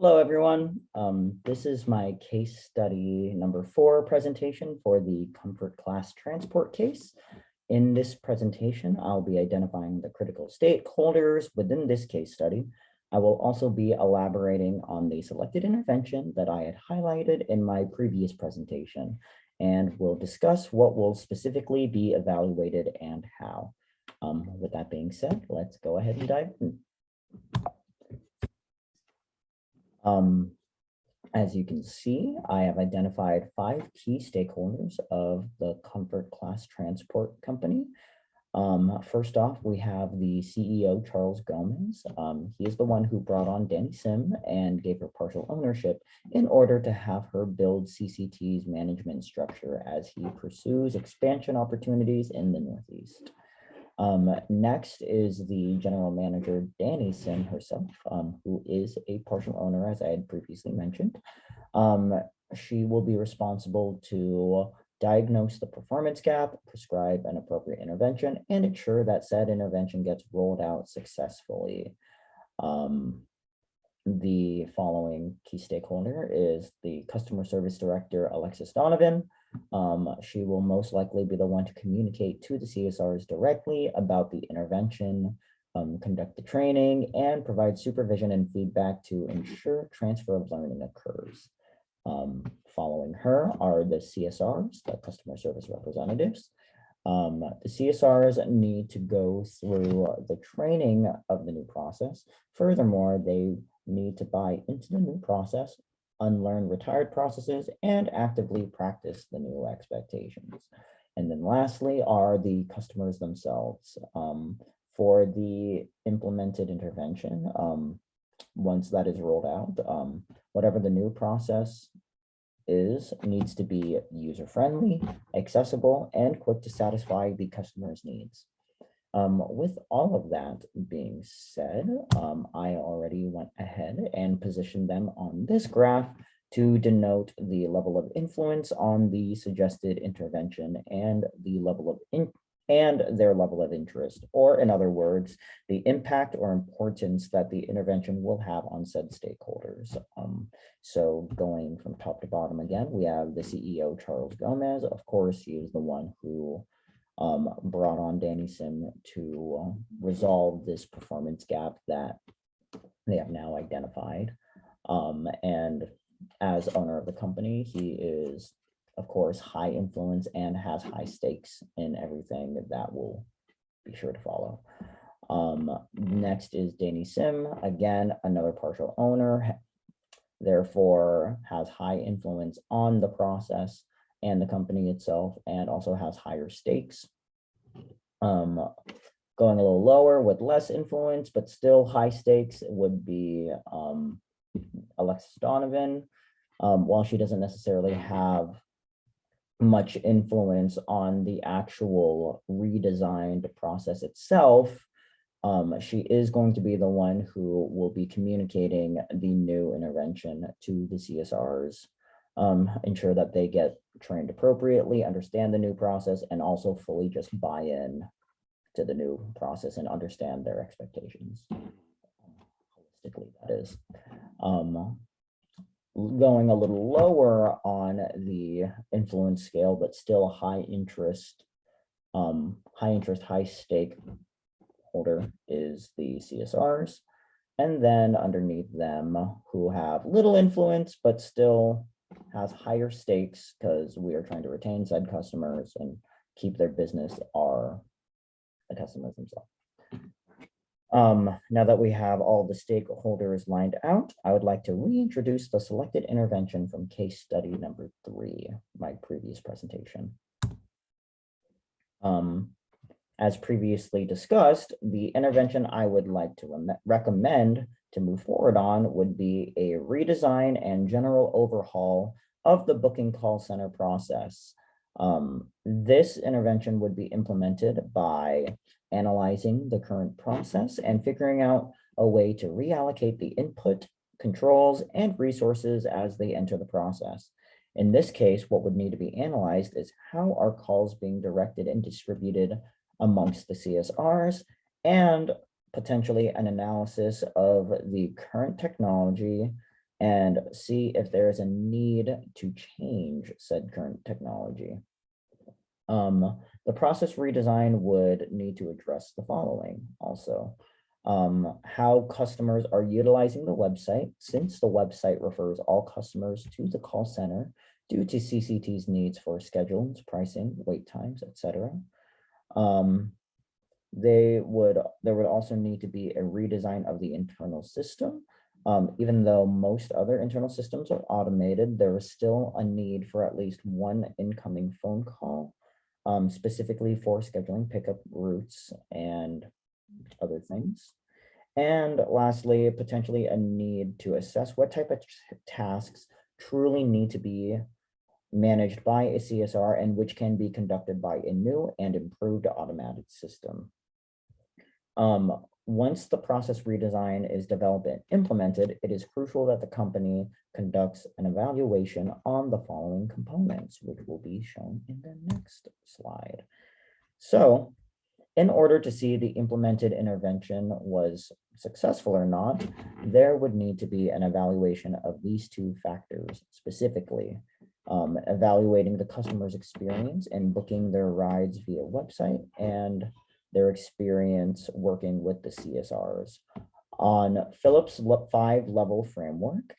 Hello, everyone. This is my case study number 4 presentation for the comfort class transport case. In this presentation, I'll be identifying the critical stakeholders within this case study. I will also be elaborating on the selected intervention that I had highlighted in my previous presentation, and we'll discuss what will specifically be evaluated and how. With that being said, let's go ahead and dive in. As you can see, I have identified 5 key stakeholders of the comfort class transport company. First off, we have the CEO, Charles Gomez. He is the one who brought on Danny Sim and gave her partial ownership in order to have her build CCT's management structure as he pursues expansion opportunities in the Northeast. Next is the general manager, Danny Sim herself, who is a partial owner, as I had previously mentioned. She will be responsible to diagnose the performance gap, prescribe an appropriate intervention, and ensure that said intervention gets rolled out successfully. The following key stakeholder is the customer service director, Alexis Donovan. She will most likely be the one to communicate to the CSRs directly about the intervention, conduct the training, and provide supervision and feedback to ensure transfer of learning occurs. Following her are the CSRs, the customer service representatives. The CSRs need to go through the training of the new process. Furthermore, they need to buy into the new process, unlearn retired processes, and actively practice the new expectations. And then lastly are the customers themselves. For the implemented intervention, once that is rolled out, whatever the new process needs to be user-friendly, accessible, and quick to satisfy the customer's needs. With all of that being said, I already went ahead and positioned them on this graph to denote the level of influence on the suggested intervention and the level of their level of interest, or in other words, the impact or importance that the intervention will have on said stakeholders. So going from top to bottom again, we have the CEO, Charles Gomez. Of course, he is the one who brought on Danny Sim to resolve this performance gap that they have now identified. And as owner of the company, he is, of course, high influence and has high stakes in everything that will be sure to follow. Next is Danny Sim, again, another partial owner, therefore has high influence on the process and the company itself, and also has higher stakes. Going a little lower with less influence, but still high stakes would be Alexis Donovan. While she doesn't necessarily have much influence on the actual redesigned process itself, she is going to be the one who will be communicating the new intervention to the CSRs, ensure that they get trained appropriately, understand the new process, and also fully just buy in to the new process and understand their expectations. Holistically, that is. Going a little lower on the influence scale, but still high interest, high stake holder is the CSRs. And then underneath them, who have little influence, but still has higher stakes because we are trying to retain said customers and keep their business, are the customers themselves. Now that we have all the stakeholders lined out, I would like to reintroduce the selected intervention from case study number 3, my previous presentation. As previously discussed, the intervention I would like to recommend to move forward on would be a redesign and general overhaul of the booking call center process. This intervention would be implemented by analyzing the current process and figuring out a way to reallocate the input, controls, and resources as they enter the process. In this case, what would need to be analyzed is how are calls being directed and distributed amongst the CSRs, and potentially an analysis of the current technology and see if there is a need to change said current technology. The process redesign would need to address the following also. How customers are utilizing the website, since the website refers all customers to the call center due to CCT's needs for schedules, pricing, wait times, etc. There would also need to be a redesign of the internal system. Even though most other internal systems are automated, there is still a need for at least one incoming phone call, specifically for scheduling pickup routes and other things. And lastly, potentially a need to assess what type of tasks truly need to be managed by a CSR and which can be conducted by a new and improved automated system. Once the process redesign is developed and implemented, it is crucial that the company conducts an evaluation on the following components, which will be shown in the next slide. So, in order to see the implemented intervention was successful or not, there would need to be an evaluation of these two factors, specifically evaluating the customer's experience in booking their rides via website and their experience working with the CSRs. On Phillips 5-level framework,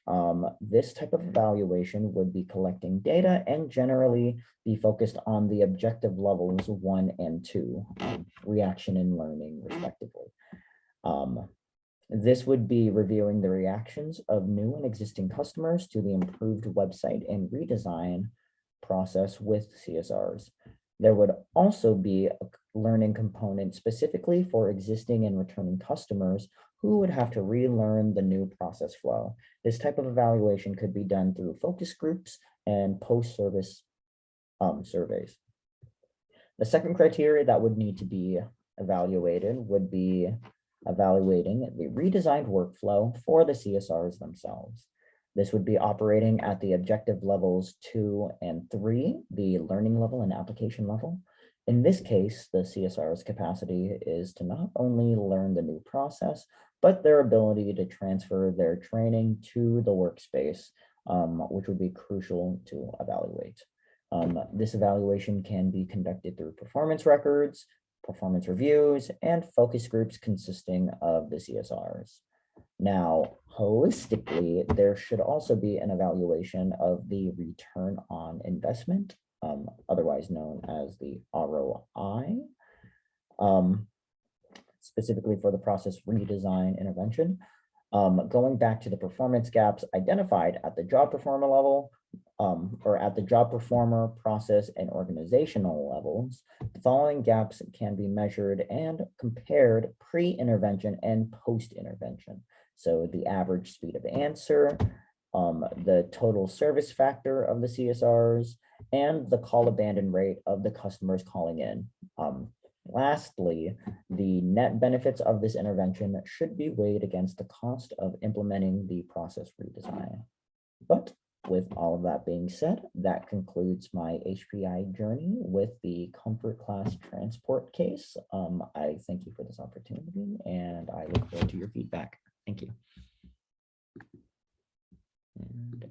this type of evaluation would be collecting data and generally be focused on the objective levels 1 and 2, reaction and learning respectively. This would be reviewing the reactions of new and existing customers to the improved website and redesign process with CSRs. There would also be a learning component specifically for existing and returning customers who would have to relearn the new process flow. This type of evaluation could be done through focus groups and post-service surveys. The second criteria that would need to be evaluated would be evaluating the redesigned workflow for the CSRs themselves. This would be operating at the objective levels 2 and 3, the learning level and application level. In this case, the CSR's capacity is to not only learn the new process, but their ability to transfer their training to the workspace, which would be crucial to evaluate. This evaluation can be conducted through performance records, performance reviews, and focus groups consisting of the CSRs. Now, holistically, there should also be an evaluation of the return on investment, otherwise known as the ROI, specifically for the process redesign intervention. Going back to the performance gaps identified at the job performer level, or at the job performer, process, and organizational levels, the following gaps can be measured and compared pre-intervention and post-intervention. So the average speed of answer, the total service factor of the CSRs, and the call abandon rate of the customers calling in. Lastly, the net benefits of this intervention should be weighed against the cost of implementing the process redesign. But with all of that being said, that concludes my HPI journey with the comfort class transport case. I thank you for this opportunity and I look forward to your feedback. Thank you. And